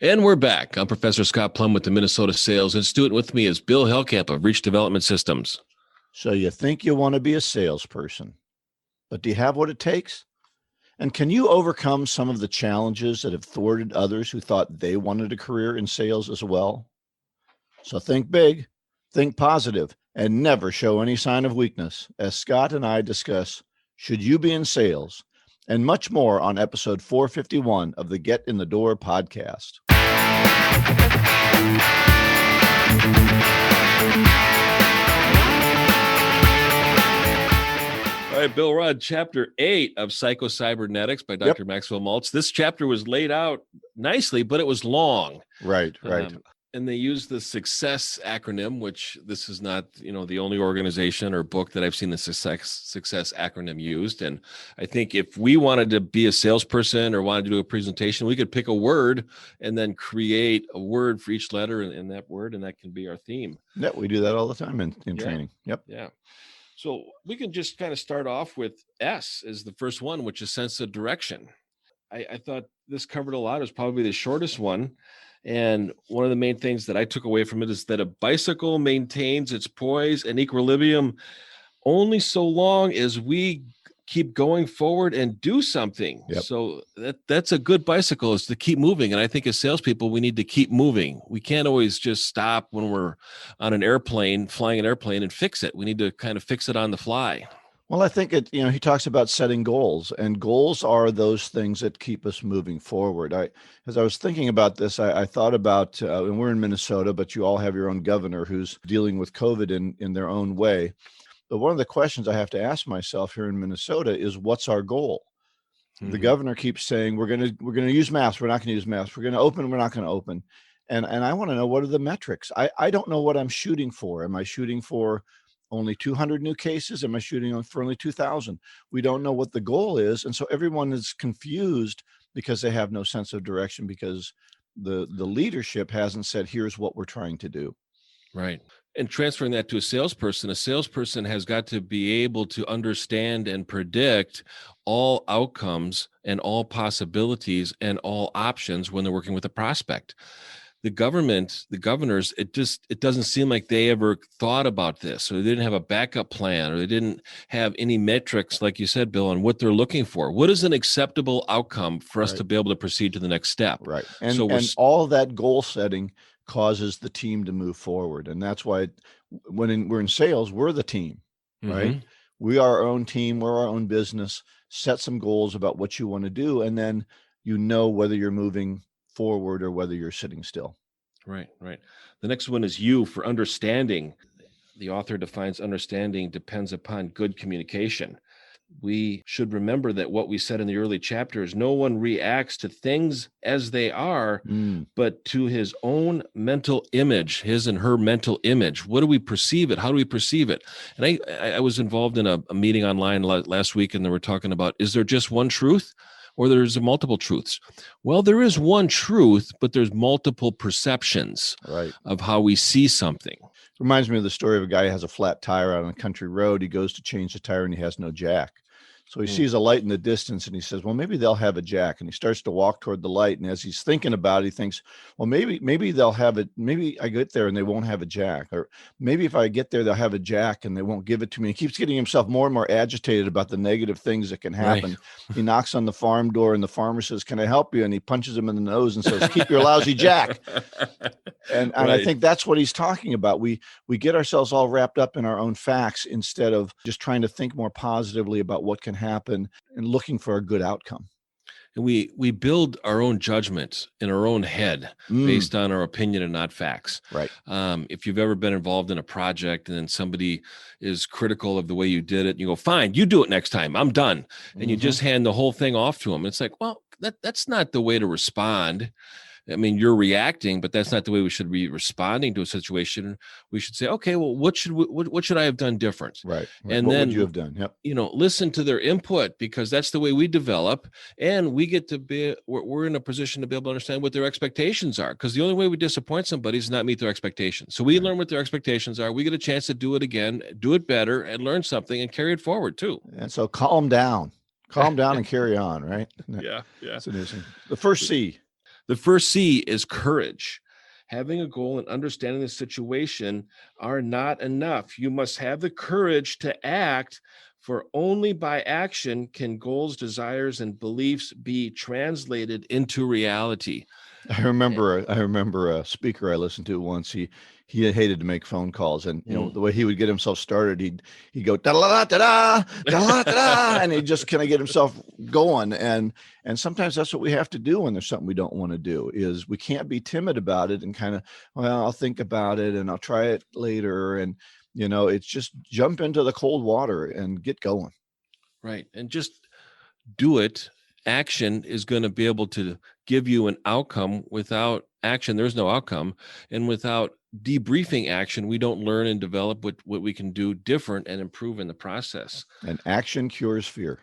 And we're back. I'm Professor Scott Plum with the Minnesota Sales Institute. With me is Bill Hellkamp of Reach Development Systems. So you think you want to be a salesperson, but do you have what it takes? And can you overcome some of the challenges that have thwarted others who thought they wanted a career in sales as well? So think big, think positive, and never show any sign of weakness, as Scott and I discuss Should You Be in Sales? And much more on episode 451 of the Get in the Door podcast. All right, Bill, we're on chapter 8 of Psycho-Cybernetics by Dr. Maxwell Maltz. This chapter was laid out nicely, but it was long. Right. And they use the SUCCESS acronym, which this is not, the only organization or book that I've seen the SUCCESS acronym used. And I think if we wanted to be a salesperson or wanted to do a presentation, we could pick a word and then create a word for each letter in that word, and that can be our theme. Yeah, we do that all the time in training. Yep. Yeah. So we can just kind of start off with S as the first one, which is sense of direction. I thought this covered a lot. It was probably the shortest one. And one of the main things that I took away from it is that a bicycle maintains its poise and equilibrium only so long as we keep going forward and do something. Yep. So that's a good bicycle, is to keep moving. And I think as salespeople, we need to keep moving. We can't always just stop when we're on an airplane, flying an airplane, and fix it. We need to kind of fix it on the fly. Well, I think he talks about setting goals, and goals are those things that keep us moving forward. As I was thinking about this, I thought about, and we're in Minnesota, but you all have your own governor who's dealing with COVID in their own way. But one of the questions I have to ask myself here in Minnesota is, what's our goal? Mm-hmm. The governor keeps saying, we're going to use masks. We're not going to use masks. We're going to open. We're not going to open. And I want to know, what are the metrics? I don't know what I'm shooting for. Am I shooting for only 200 new cases? Am I shooting for only 2,000? We don't know what the goal is. And so everyone is confused because they have no sense of direction, because the leadership hasn't said, here's what we're trying to do. Right. And transferring that to a salesperson has got to be able to understand and predict all outcomes and all possibilities and all options when they're working with a prospect. The governors, it doesn't seem like they ever thought about this, or they didn't have a backup plan, or they didn't have any metrics, like you said, Bill, on what they're looking for. What is an acceptable outcome for us to be able to proceed to the next step? Right. And all that goal setting causes the team to move forward. And that's why we're in sales, we're the team, right? Mm-hmm. We are our own team. We're our own business. Set some goals about what you want to do, and then whether you're moving forward or whether you're sitting still. Right. The next one is U, for understanding. The author defines understanding depends upon good communication. We should remember that what we said in the early chapters, no one reacts to things as they are, but to his own mental image, his and her mental image. What do we perceive it? How do we perceive it? And I was involved in a meeting online last week, and they were talking about, is there just one truth? Or there's multiple truths? Well, there is one truth, but there's multiple perceptions of how we see something. Reminds me of the story of a guy who has a flat tire out on a country road. He goes to change the tire and he has no jack. So he sees a light in the distance and he says, well, maybe they'll have a jack. And he starts to walk toward the light. And as he's thinking about it, he thinks, well, maybe they'll have it. Maybe I get there and they won't have a jack. Or maybe if I get there, they'll have a jack and they won't give it to me. He keeps getting himself more and more agitated about the negative things that can happen. Right. He knocks on the farm door and the farmer says, can I help you? And he punches him in the nose and says, keep your lousy jack. And I think that's what he's talking about. We get ourselves all wrapped up in our own facts instead of just trying to think more positively about what can happen and looking for a good outcome. And we build our own judgment in our own head based on our opinion and not facts. Right. If you've ever been involved in a project and then somebody is critical of the way you did it, you go, fine, you do it next time. I'm done. And you just hand the whole thing off to them. It's like, well, that's not the way to respond. I mean, you're reacting, but that's not the way we should be responding to a situation. We should say, okay, well, what should I have done different? Right. And what then would you have done? Yep. Listen to their input, because that's the way we develop, and we get to be, we're in a position to be able to understand what their expectations are. Because the only way we disappoint somebody is not meet their expectations. So we learn what their expectations are. We get a chance to do it again, do it better, and learn something and carry it forward too. And so calm down and carry on. Right. Yeah. That's interesting. The first C. The first C is courage. Having a goal and understanding the situation are not enough. You must have the courage to act, for only by action can goals, desires, and beliefs be translated into reality. I remember a speaker I listened to once. He hated to make phone calls, and the way he would get himself started, he'd go da da da da da da da, and he'd just kind of get himself going. And sometimes that's what we have to do when there's something we don't want to do. Is we can't be timid about it and kind of, well, I'll think about it and I'll try it later, and it's just jump into the cold water and get going. Right, and just do it. Action is going to be able to give you an outcome. Without action, there's no outcome. And without debriefing action, we don't learn and develop what we can do different and improve in the process. And action cures fear.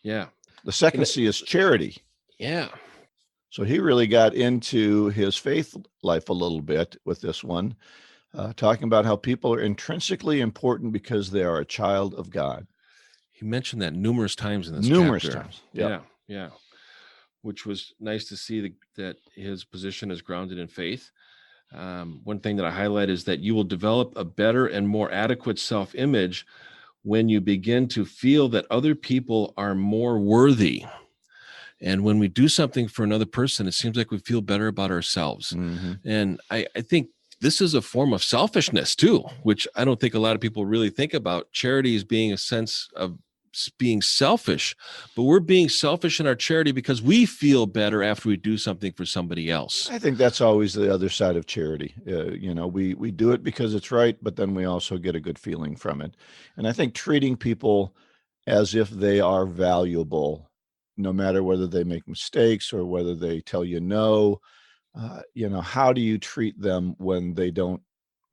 Yeah. The second C is charity. Yeah. So he really got into his faith life a little bit with this one, talking about how people are intrinsically important because they are a child of God. He mentioned that numerous times in this chapter. Times. Yeah. Which was nice to see that his position is grounded in faith. One thing that I highlight is that you will develop a better and more adequate self-image when you begin to feel that other people are more worthy. And when we do something for another person, it seems like we feel better about ourselves. Mm-hmm. And I think this is a form of selfishness too, which I don't think a lot of people really think about. Charity is being a sense of being selfish, but we're being selfish in our charity because we feel better after we do something for somebody else. I think that's always the other side of charity. We do it because it's right, but then we also get a good feeling from it. And I think treating people as if they are valuable, no matter whether they make mistakes or whether they tell you no, how do you treat them when they don't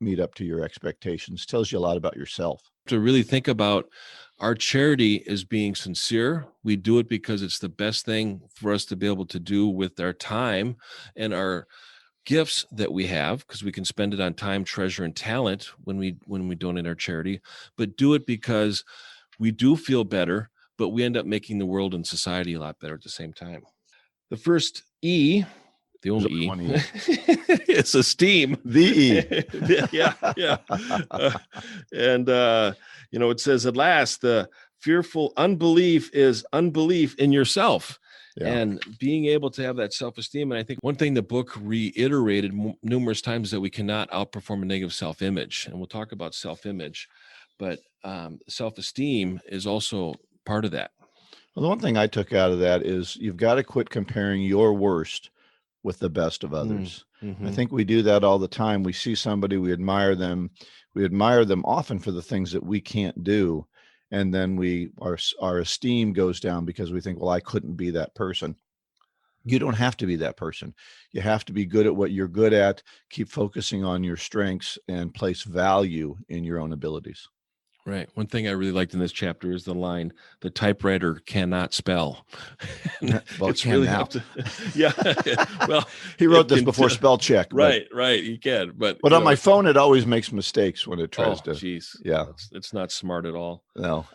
meet up to your expectations? Tells you a lot about yourself. To really think about our charity as being sincere. We do it because it's the best thing for us to be able to do with our time and our gifts that we have, because we can spend it on time, treasure, and talent when we donate our charity, but do it because we do feel better, but we end up making the world and society a lot better at the same time. The first E, the only E, it's esteem. The E. Yeah. It says, at last, the fearful unbelief is unbelief in yourself. Yeah. And being able to have that self-esteem. And I think one thing the book reiterated numerous times is that we cannot outperform a negative self-image. And we'll talk about self-image, but self-esteem is also part of that. Well, the one thing I took out of that is you've got to quit comparing your worst with the best of others. Mm-hmm. I think we do that all the time. We see somebody, we admire them. We admire them often for the things that we can't do. And then our esteem goes down because we think, well, I couldn't be that person. You don't have to be that person. You have to be good at what you're good at, keep focusing on your strengths, and place value in your own abilities. Right. One thing I really liked in this chapter is the line, the typewriter cannot spell. Well, it's really now. Yeah. Well, he wrote this before spell check. Right. You can. But on my phone, it always makes mistakes when it tries to. Geez. Yeah. It's not smart at all. No.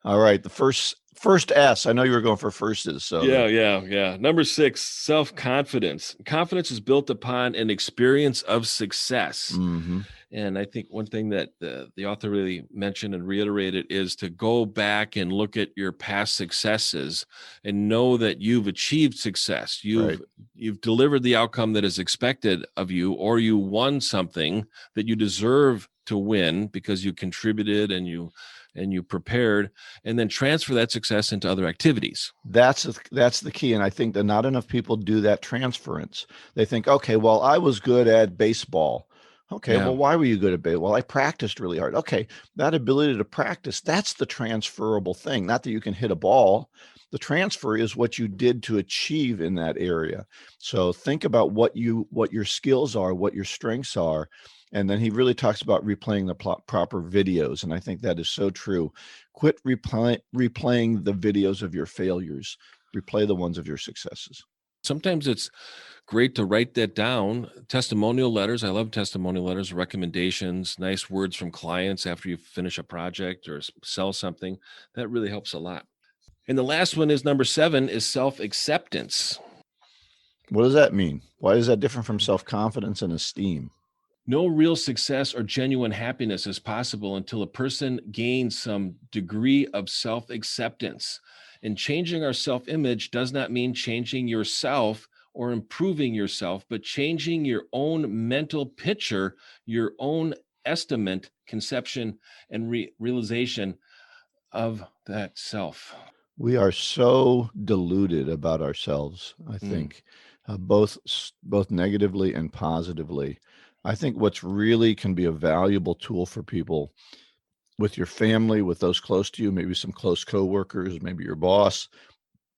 All right. The first S. I know you were going for firsts. So Yeah. Number 6, self-confidence. Confidence is built upon an experience of success. Mm-hmm. And I think one thing that the author really mentioned and reiterated is to go back and look at your past successes and know that you've achieved success. You've delivered the outcome that is expected of you, or you won something that you deserve to win because you contributed and you prepared, and then transfer that success into other activities. That's the key. And I think that not enough people do that transference. They think, okay, well, I was good at baseball. Okay, Well, why were you good at baseball? Well, I practiced really hard. Okay, that ability to practice, that's the transferable thing. Not that you can hit a ball. The transfer is what you did to achieve in that area. So think about what your skills are, what your strengths are. And then he really talks about replaying the proper videos. And I think that is so true. Quit replaying the videos of your failures. Replay the ones of your successes. Sometimes it's great to write that down. Testimonial letters. I love testimonial letters, recommendations, nice words from clients after you finish a project or sell something. That really helps a lot. And the last one is number 7 is self-acceptance. What does that mean? Why is that different from self-confidence and esteem? No real success or genuine happiness is possible until a person gains some degree of self-acceptance. And changing our self-image does not mean changing yourself or improving yourself, but changing your own mental picture, your own estimate, conception, and realization of that self. We are so deluded about ourselves, I think, both negatively and positively. I think what's really can be a valuable tool for people with your family, with those close to you, maybe some close coworkers, maybe your boss,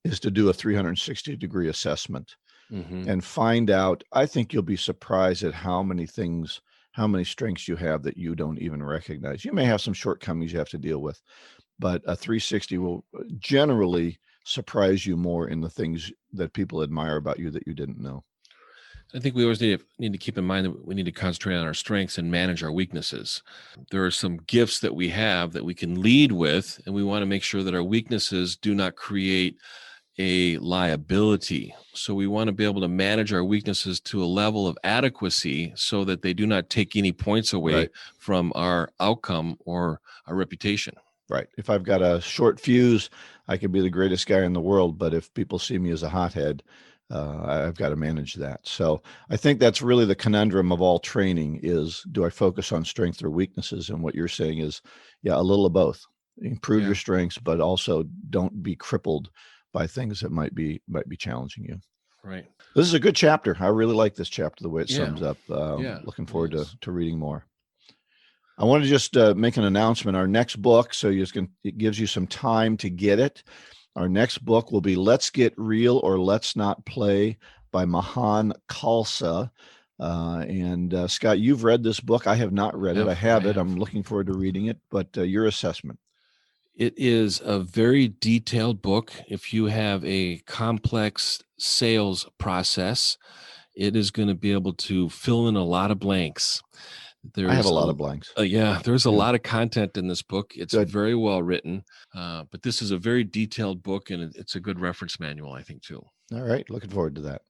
is to do a 360-degree assessment and find out. I think you'll be surprised at how many strengths you have that you don't even recognize. You may have some shortcomings you have to deal with, but a 360 will generally surprise you more in the things that people admire about you that you didn't know. I think we always need to keep in mind that we need to concentrate on our strengths and manage our weaknesses. There are some gifts that we have that we can lead with, and we want to make sure that our weaknesses do not create a liability. So we want to be able to manage our weaknesses to a level of adequacy so that they do not take any points away from our outcome or our reputation. Right. If I've got a short fuse, I could be the greatest guy in the world, but if people see me as a hothead, I've got to manage that. So I think that's really the conundrum of all training is, do I focus on strengths or weaknesses? And what you're saying is, a little of both. Improve your strengths, but also don't be crippled by things that might be challenging you. Right. This is a good chapter. I really like this chapter, the way it sums up. Looking forward to reading more. I want to just make an announcement. Our next book, so it gives you some time to get it. Our next book will be Let's Get Real or Let's Not Play by Mahan Khalsa. And Scott, you've read this book. I have not read it. I have it. I'm looking forward to reading it, but your assessment. It is a very detailed book. If you have a complex sales process, it is going to be able to fill in a lot of blanks. I have a lot of blanks. There's a lot of content in this book. It's very well written, but this is a very detailed book, and it's a good reference manual, I think, too. All right. Looking forward to that.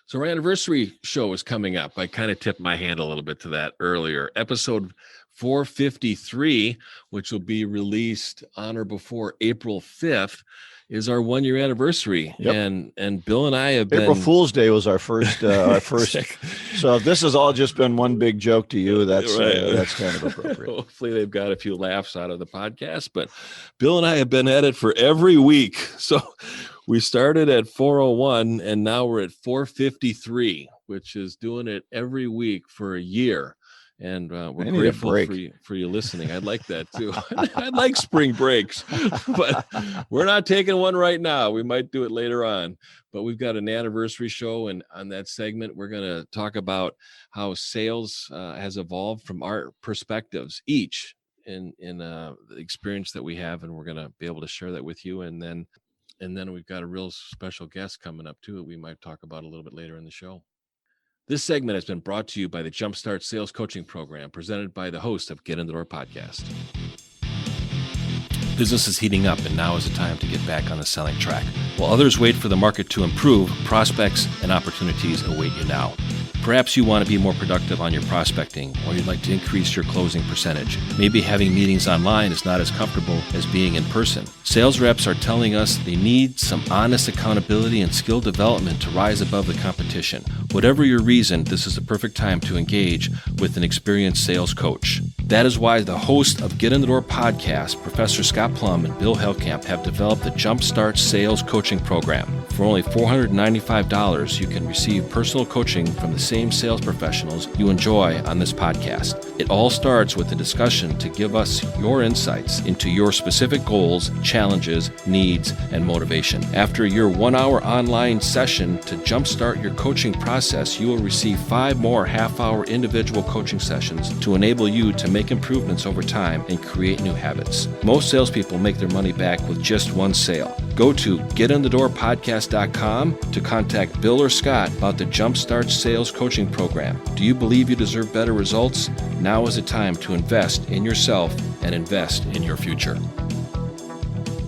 So our anniversary show is coming up. I kind of tipped my hand a little bit to that earlier. Episode 453, which will be released on or before April 5th, is our 1-year anniversary. Yep. And Bill and I have been... April Fool's Day was our first. So if this has all just been one big joke to you, that's kind of appropriate. Hopefully they've got a few laughs out of the podcast, but Bill and I have been at it for every week. So we started at 401 and now we're at 453, which is doing it every week for a year. And we're grateful for you listening. I'd like that too. I'd like spring breaks, but we're not taking one right now. We might do it later on, but we've got an anniversary show. And on that segment, we're going to talk about how sales has evolved from our perspectives, each in the experience that we have. And we're going to be able to share that with you. And then we've got a real special guest coming up too, that we might talk about a little bit later in the show. This segment has been brought to you by the Jumpstart Sales Coaching Program, presented by the host of Get in the Door podcast. Business is heating up, and now is the time to get back on the selling track. While others wait for the market to improve, prospects and opportunities await you now. Perhaps you want to be more productive on your prospecting, or you'd like to increase your closing percentage. Maybe having meetings online is not as comfortable as being in person. Sales reps are telling us they need some honest accountability and skill development to rise above the competition. Whatever your reason, this is the perfect time to engage with an experienced sales coach. That is why the host of Get in the Door podcast, Professor Scott Plum and Bill Hellkamp, have developed the Jumpstart Sales Coaching Program. For only $495, you can receive personal coaching from the same sales professionals you enjoy on this podcast. It all starts with a discussion to give us your insights into your specific goals, challenges, needs, and motivation. After your 1-hour online session to jumpstart your coaching process, you will receive 5 more half-hour individual coaching sessions to enable you to make improvements over time and create new habits. Most salespeople make their money back with just one sale. Go to getinthedoorpodcast.com to contact Bill or Scott about the Jumpstart Sales Coaching Program. Do you believe you deserve better results? Now is the time to invest in yourself and invest in your future.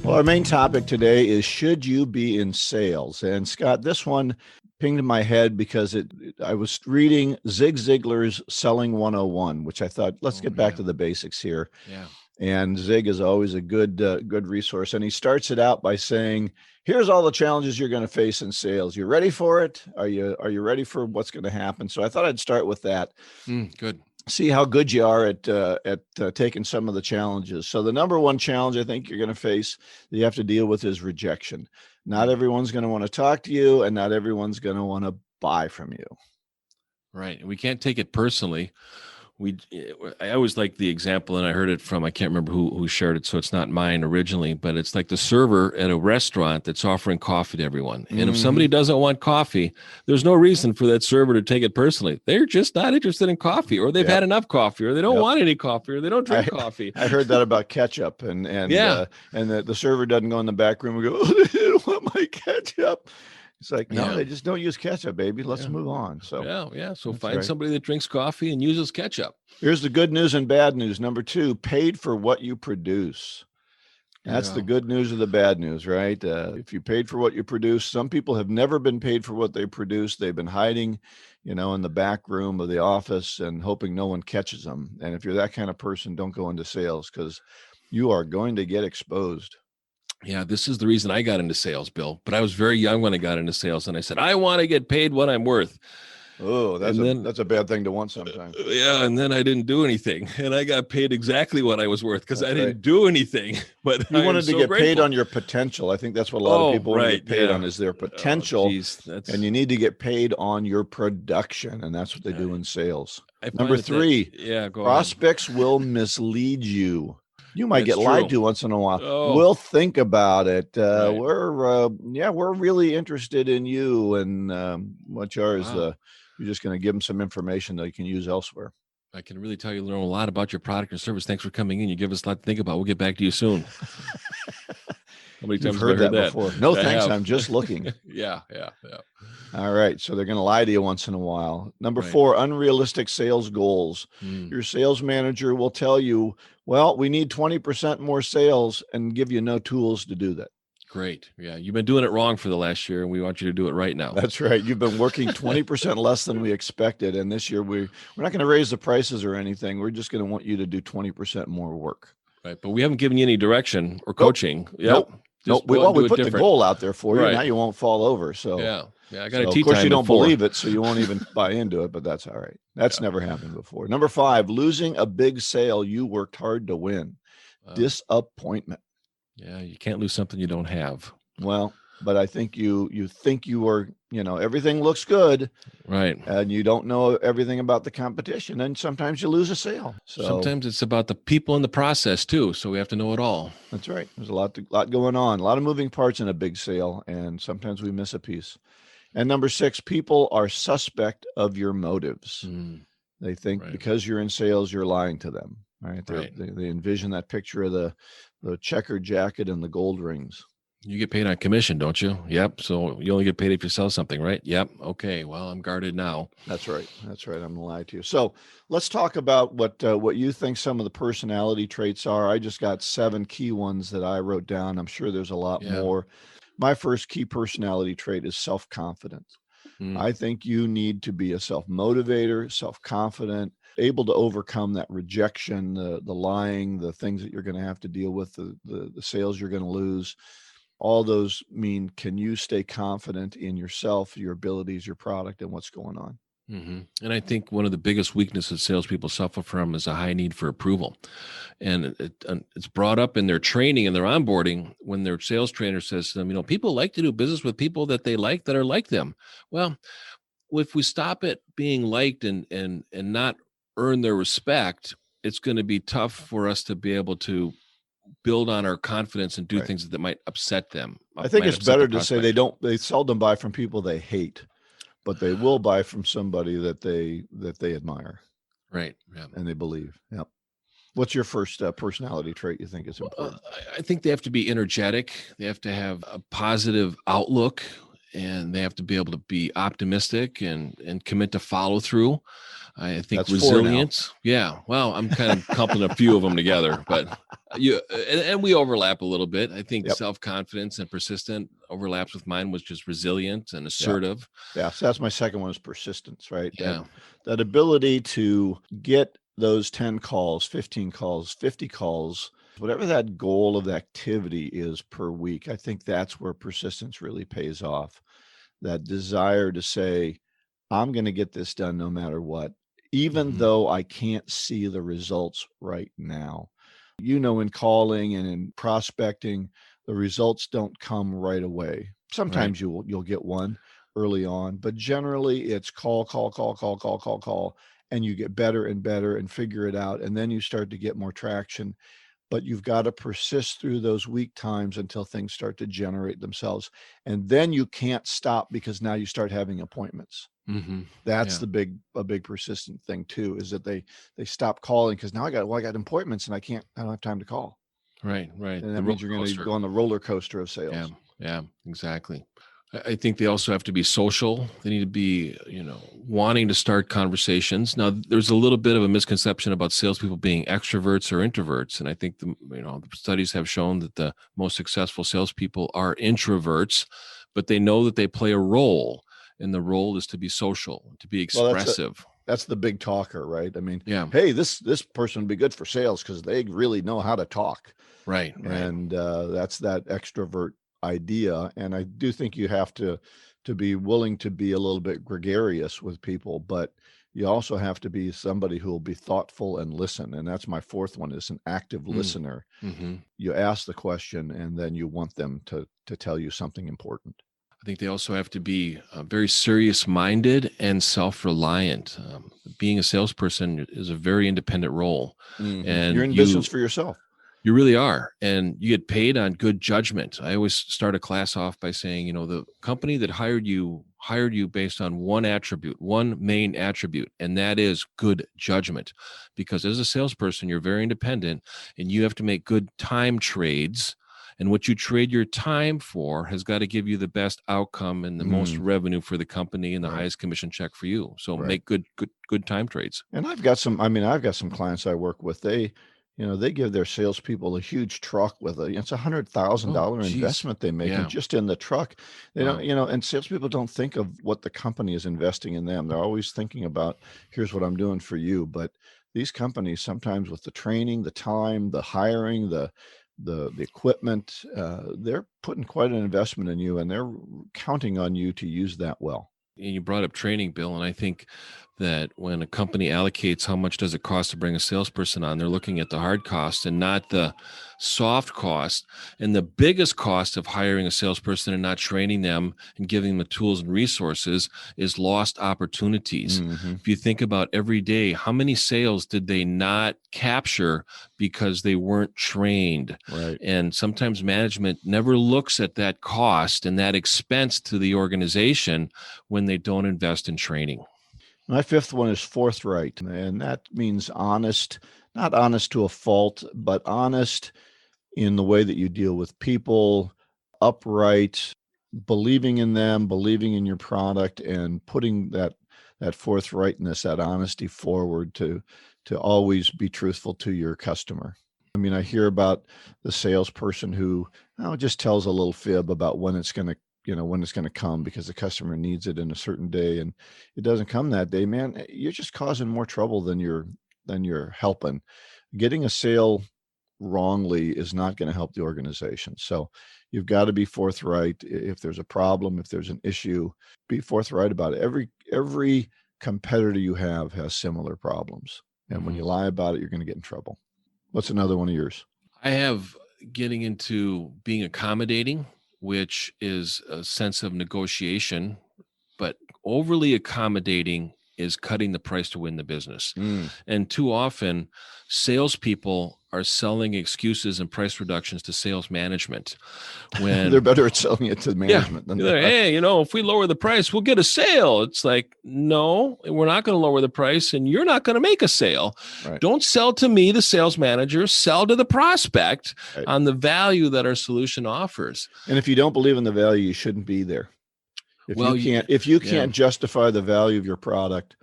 Well, our main topic today is, should you be in sales? And Scott, this one, pinged my head because I was reading Zig Ziglar's Selling 101, which I thought, let's get back to the basics here. Yeah. And Zig is always a good resource. And he starts it out by saying, here's all the challenges you're going to face in sales. You ready for it? Are you ready for what's going to happen? So I thought I'd start with that. Good. See how good you are at taking some of the challenges. So the number one challenge I think you're going to face that you have to deal with is rejection. Not everyone's going to want to talk to you, and not everyone's going to want to buy from you. Right. We can't take it personally. I always like the example, and I heard it from, I can't remember who shared it, so it's not mine originally, but it's like the server at a restaurant that's offering coffee to everyone. And if somebody doesn't want coffee, there's no reason for that server to take it personally. They're just not interested in coffee, or they've had enough coffee, or they don't want any coffee, or they don't drink coffee. I heard that about ketchup, and the server doesn't go in the back room and go, oh, they don't want my ketchup. It's like, no, they just don't use ketchup, baby. Let's move on. So So find somebody that drinks coffee and uses ketchup. Here's the good news and bad news. Number 2, paid for what you produce. That's the good news or the bad news, right? If you paid for what you produce, some people have never been paid for what they produce. They've been hiding, in the back room of the office and hoping no one catches them. And if you're that kind of person, don't go into sales because you are going to get exposed. Yeah, this is the reason I got into sales, Bill. But I was very young when I got into sales, and I said, I want to get paid what I'm worth. Oh, that's a bad thing to want sometimes. And then I didn't do anything, and I got paid exactly what I was worth because I didn't do anything. But you wanted to get paid on your potential. I think that's what a lot of people want to get paid on is their potential, and you need to get paid on your production, and that's what they do in sales. Number 3, prospects will mislead you. You might get lied to once in a while. We'll think about it. We're really interested in you, and what yours? You're just going to give them some information that you can use elsewhere. I can really tell you learn a lot about your product or service. Thanks for coming in. You give us a lot to think about. We'll get back to you soon. How many times have I heard that before? No, thanks. I'm just looking. Yeah. All right. So they're going to lie to you once in a while. Number 4, unrealistic sales goals. Your sales manager will tell you, well, we need 20% more sales and give you no tools to do that. Great. Yeah. You've been doing it wrong for the last year, and we want you to do it right now. That's right. You've been working 20% less than we expected. And this year we're not going to raise the prices or anything. We're just going to want you to do 20% more work. Right. But we haven't given you any direction or coaching. Nope. We put the goal out there for you. Now you won't fall over. So I got a tea time. Of course, you don't believe it, so you won't even buy into it, but that's all right. That's never happened before. Number 5, losing a big sale you worked hard to win. Disappointment. Yeah, you can't lose something you don't have. Well, but I think you think you are, everything looks good. Right. And you don't know everything about the competition. And sometimes you lose a sale. So sometimes it's about the people in the process too. So we have to know it all. That's right. There's a lot going on, a lot of moving parts in a big sale. And sometimes we miss a piece. And number 6, people are suspect of your motives. They think because you're in sales, you're lying to them. Right. They envision that picture of the checkered jacket and the gold rings. You get paid on commission, don't you? Yep. So you only get paid if you sell something, right? Yep. Okay. Well, I'm guarded now. That's right. I'm going to lie to you. So let's talk about what you think some of the personality traits are. I just got 7 key ones that I wrote down. I'm sure there's a lot more. My first key personality trait is self-confidence. I think you need to be a self-motivator, self-confident, able to overcome that rejection, the lying, the things that you're going to have to deal with, the sales you're going to lose. All those mean, can you stay confident in yourself, your abilities, your product, and what's going on? And I think one of the biggest weaknesses salespeople suffer from is a high need for approval. And it's brought up in their training and their onboarding when their sales trainer says to them, people like to do business with people that they like that are like them. Well, if we stop it being liked and not earn their respect, it's going to be tough for us to be able to build on our confidence and do things that might upset them. I think it's better to say they seldom buy from people they hate, but they will buy from somebody that they admire. Right. Yeah. And they believe. Yep. What's your first personality trait you think is important? I think they have to be energetic. They have to have a positive outlook, and they have to be able to be optimistic and commit to follow through. I think that's resilience. Yeah. Well, I'm kind of clumping a few of them together, but And we overlap a little bit. I think Yep. self-confidence and persistent overlaps with mine, which is resilient and Yeah. assertive. Yeah. So that's my second one, is persistence, right? Yeah. That ability to get those 10 calls, 15 calls, 50 calls, whatever that goal of activity is per week. I think that's where persistence really pays off. That desire to say, I'm going to get this done no matter what, even though I can't see the results right now. In calling and in prospecting, the results don't come right away. Sometimes you'll get one early on, but generally it's call, and you get better and better and figure it out. And then you start to get more traction, but you've got to persist through those weak times until things start to generate themselves. And then you can't stop, because now you start having appointments. That's a big persistent thing too, is that they stop calling because now I got appointments and I don't have time to call. Right. And that means you're going to go on the roller coaster of sales. Yeah, exactly. I think they also have to be social. They need to be, wanting to start conversations. Now, there's a little bit of a misconception about salespeople being extroverts or introverts. And I think the studies have shown that the most successful salespeople are introverts, but they know that they play a role, and the role is to be social, to be expressive. That's the big talker, right? I mean, yeah. Hey, this person would be good for sales because they really know how to talk. Right. And that's that extrovert idea. And I do think you have to be willing to be a little bit gregarious with people, but you also have to be somebody who will be thoughtful and listen. And that's my fourth one, is an active listener. You ask the question and then you want them to tell you something important. I think they also have to be very serious-minded and self-reliant. Being a salesperson is a very independent role. And you're in business for yourself. You really are. And you get paid on good judgment. I always start a class off by saying, the company that hired you based on one main attribute, and that is good judgment. Because as a salesperson, you're very independent and you have to make good time trades. And what you trade your time for has got to give you the best outcome and the most revenue for the company and the highest commission check for you. So make good time trades. And I've got some clients I work with. They give their salespeople a huge truck with it's $100,000 investment they make just in the truck. They don't, and salespeople don't think of what the company is investing in them. They're always thinking about, here's what I'm doing for you. But these companies, sometimes with the training, the time, the hiring, the equipment, they're putting quite an investment in you, and they're counting on you to use that well. And you brought up training, Bill, and I think that when a company allocates how much does it cost to bring a salesperson on, they're looking at the hard cost and not the soft cost. And the biggest cost of hiring a salesperson and not training them and giving them the tools and resources is lost opportunities. If you think about every day, how many sales did they not capture because they weren't trained? Right. And sometimes management never looks at that cost and that expense to the organization when they don't invest in training. My fifth one is forthright, and that means honest, not honest to a fault, but honest in the way that you deal with people, upright, believing in them, believing in your product, and putting that forthrightness, that honesty forward to always be truthful to your customer. I mean, I hear about the salesperson who just tells a little fib about when it's going to come because the customer needs it in a certain day and it doesn't come that day. Man, you're just causing more trouble than you're helping. Getting a sale wrongly is not going to help the organization. So you've got to be forthright. If there's a problem, if there's an issue, be forthright about it. Every competitor you have has similar problems. And when you lie about it, you're going to get in trouble. What's another one of yours? I have getting into being accommodating, which is a sense of negotiation, but overly accommodating is cutting the price to win the business. And too often, salespeople are selling excuses and price reductions to sales management. When they're better at selling it to management than hey, if we lower the price, we'll get a sale. It's like, no, we're not going to lower the price, and you're not going to make a sale. Right. Don't sell to me, the sales manager. Sell to the prospect on the value that our solution offers. And if you don't believe in the value, you shouldn't be there. If you can't justify the value of your product,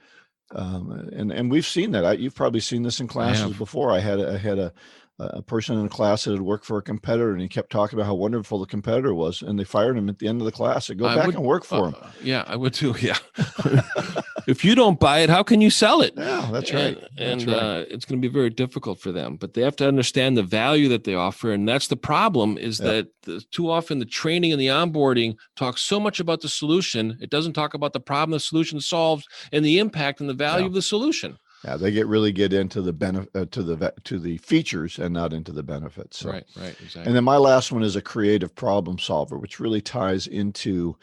and we've seen that. You've probably seen this in classes before. I had a a person in a class that had worked for a competitor, and he kept talking about how wonderful the competitor was, and they fired him at the end of the class. Said, go back and work for him. Yeah, I would too. Yeah. If you don't buy it, how can you sell it? Yeah, that's right. And it's going to be very difficult for them. But they have to understand the value that they offer. And that's the problem, is that too often the training and the onboarding talks so much about the solution. It doesn't talk about the problem the solution solves and the impact and the value of the solution. Yeah, they get into the benefit to the features and not into the benefits. So. Right, exactly. And then my last one is a creative problem solver, which really ties into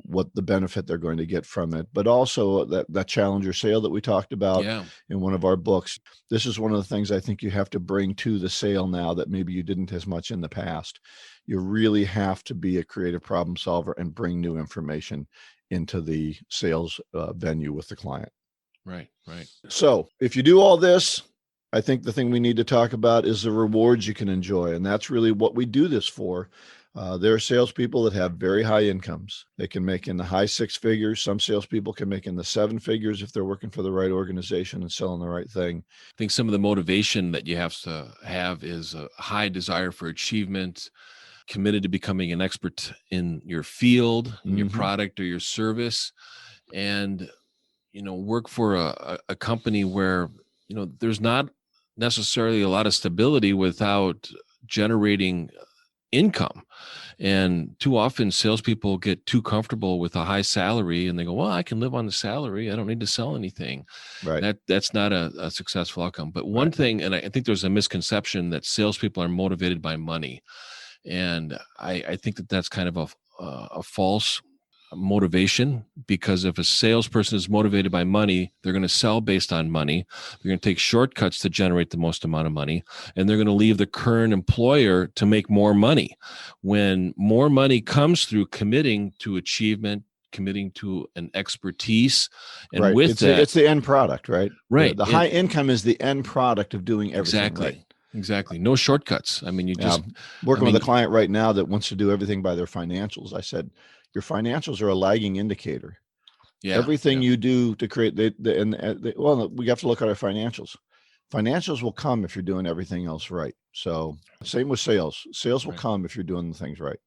what the benefit they're going to get from it, but also that challenger sale that we talked about in one of our books. This is one of the things I think you have to bring to the sale now that maybe you didn't as much in the past. You really have to be a creative problem solver and bring new information into the sales venue with the client. Right. So if you do all this, I think the thing we need to talk about is the rewards you can enjoy. And that's really what we do this for. There are salespeople that have very high incomes. They can make in the high six figures. Some salespeople can make in the seven figures if they're working for the right organization and selling the right thing. I think some of the motivation that you have to have is a high desire for achievement, committed to becoming an expert in your field, in your product or your service, and work for a company where there's not necessarily a lot of stability without generating income. And too often salespeople get too comfortable with a high salary and they go, well, I can live on the salary. I don't need to sell anything. Right. That's not a successful outcome. But one thing, and I think there's a misconception that salespeople are motivated by money. And I think that's kind of a false motivation, because if a salesperson is motivated by money, they're going to sell based on money. They're going to take shortcuts to generate the most amount of money, and they're going to leave the current employer to make more money. When more money comes through committing to achievement, committing to an expertise, and with that, it's the end product, right? Right. The high income is the end product of doing everything right. Exactly. No shortcuts. I mean, working with a client right now that wants to do everything by their financials. I said, your financials are a lagging indicator. Everything you do to create we have to look at our financials. Financials will come if you're doing everything else right. So same with sales. Sales will come if you're doing the things right.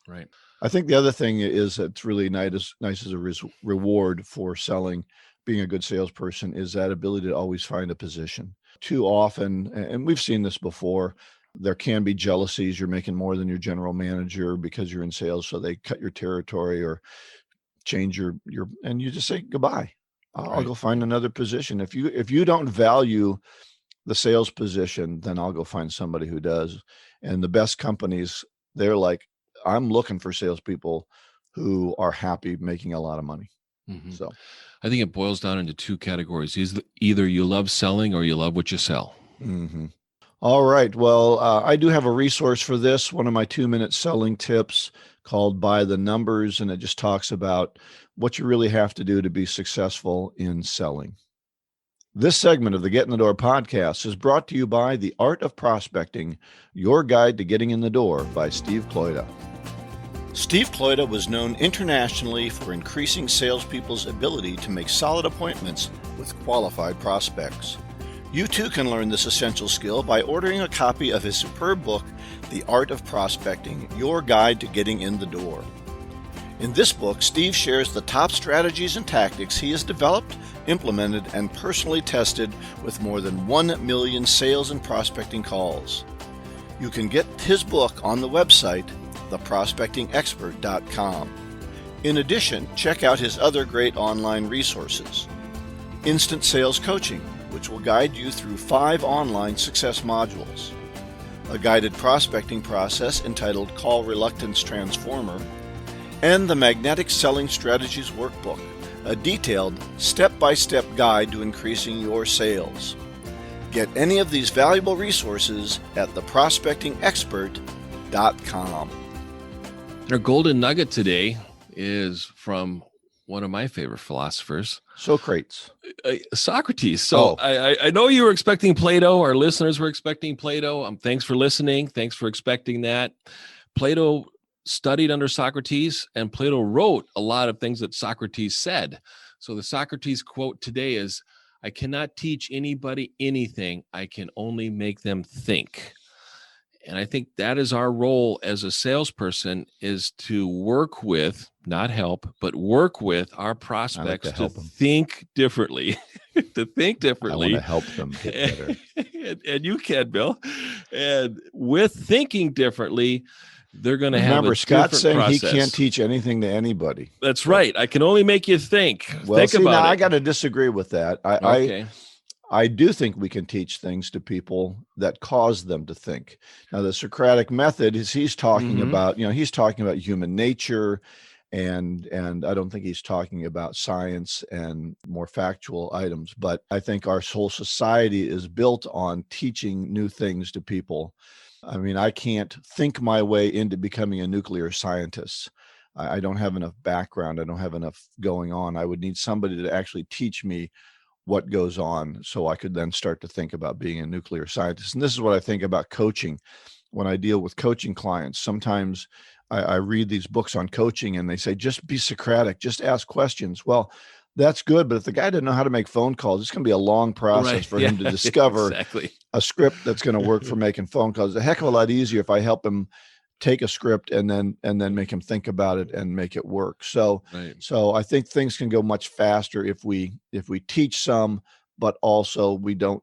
Right. I think the other thing is that's really nice as a reward for selling, being a good salesperson, is that ability to always find a position. Too often, and we've seen this before, there can be jealousies. You're making more than your general manager because you're in sales, so they cut your territory or change your and you just say goodbye. I'll go find another position. If you don't value the sales position, then I'll go find somebody who does. And the best companies, they're like, I'm looking for salespeople who are happy making a lot of money. So I think it boils down into two categories. Either you love selling or you love what you sell. All right. Well, I do have a resource for this, one of my 2-minute selling tips called By the Numbers, and it just talks about what you really have to do to be successful in selling. This segment of the Get in the Door podcast is brought to you by The Art of Prospecting, Your Guide to Getting in the Door by Steve Kloida. Steve Kloida was known internationally for increasing salespeople's ability to make solid appointments with qualified prospects. You too can learn this essential skill by ordering a copy of his superb book, The Art of Prospecting, Your Guide to Getting in the Door. In this book, Steve shares the top strategies and tactics he has developed, implemented, and personally tested with more than 1 million sales and prospecting calls. You can get his book on the website, theprospectingexpert.com. In addition, check out his other great online resources. Instant Sales Coaching, which will guide you through 5 online success modules. A guided prospecting process entitled Call Reluctance Transformer, and the Magnetic Selling Strategies Workbook, a detailed step-by-step guide to increasing your sales. Get any of these valuable resources at theprospectingexpert.com. Our golden nugget today is from one of my favorite philosophers, Socrates. Socrates. So I know you were expecting Plato. Our listeners were expecting Plato. Thanks for listening. Thanks for expecting that. Plato studied under Socrates, and Plato wrote a lot of things that Socrates said. So the Socrates quote today is, I cannot teach anybody anything. I can only make them think. And I think that is our role as a salesperson, is to work with, not help, but work with our prospects to help them. think differently, to think I want differently. to help them get better. And you can, Bill. And with thinking differently, they're going to have a Remember, Scott's saying process. he can't teach anything to anybody. That's right. I can only make you think. Well, think see, about now it. I got to disagree with that. Okay. I do think we can teach things to people that cause them to think. Now, the Socratic method is he's talking about, he's talking about human nature, and I don't think he's talking about science and more factual items. But I think our whole society is built on teaching new things to people. I mean, I can't think my way into becoming a nuclear scientist. I don't have enough background. I don't have enough going on. I would need somebody to actually teach me what goes on so I could then start to think about being a nuclear scientist. And this is what I think about coaching. When I deal with coaching clients, sometimes I read these books on coaching and they say, just be Socratic, just ask questions. Well, that's good, but if the guy doesn't know how to make phone calls, it's going to be a long process for him to discover a script that's going to work for making phone calls. It's a heck of a lot easier if I help him take a script and then make him think about it and make it work. So I think things can go much faster if we teach some, but also we don't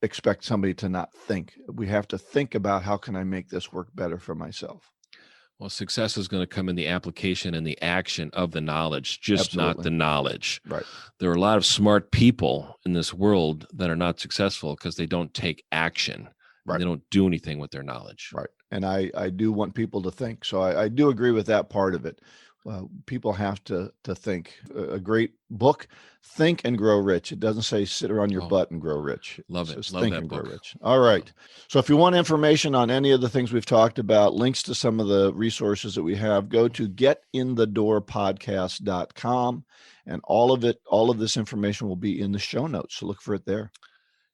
expect somebody to not think. We have to think about, how can I make this work better for myself? Well, success is going to come in the application and the action of the knowledge, just not the knowledge. Right. There are a lot of smart people in this world that are not successful because they don't take action. Right. They don't do anything with their knowledge. Right. And I do want people to think. So I do agree with that part of it. People have to think. A great book, Think and Grow Rich. It doesn't say sit around your butt and grow rich. Love it. Love Think that and book. Grow Rich. All right. So if you want information on any of the things we've talked about, links to some of the resources that we have, go to getinthedoorpodcast.com. And all of this information will be in the show notes. So look for it there.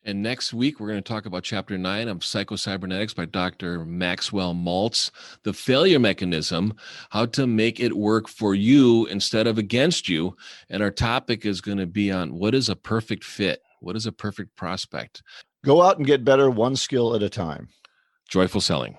And next week, we're going to talk about Chapter 9 of Psycho-Cybernetics by Dr. Maxwell Maltz, the failure mechanism, how to make it work for you instead of against you. And our topic is going to be on what is a perfect fit? What is a perfect prospect? Go out and get better one skill at a time. Joyful selling.